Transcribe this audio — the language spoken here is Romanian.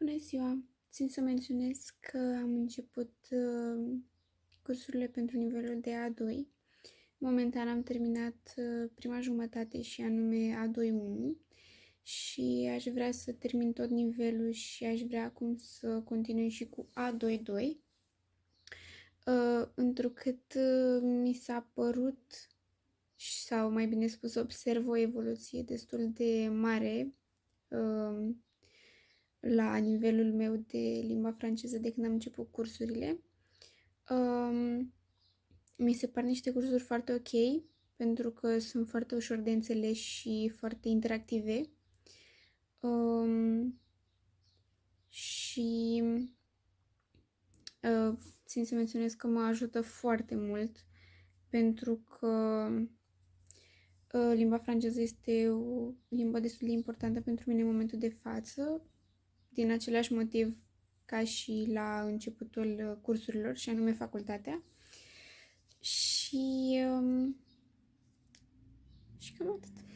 Bună ziua! Țin să menționez că am început cursurile pentru nivelul de A2. Momentan am terminat prima jumătate și anume A2-1 și aș vrea să termin tot nivelul și aș vrea acum să continui și cu A2-2. Întrucât mi s-a părut, sau mai bine spus, observ o evoluție destul de mare la nivelul meu de limba franceză de când am început cursurile. Mi se par niște cursuri foarte ok, pentru că sunt foarte ușor de înțeles și foarte interactive. Și țin să menționez că mă ajută foarte mult, pentru că limba franceză este o limbă destul de importantă pentru mine în momentul de față, din același motiv ca și la începutul cursurilor, și anume facultatea. Și cam atât.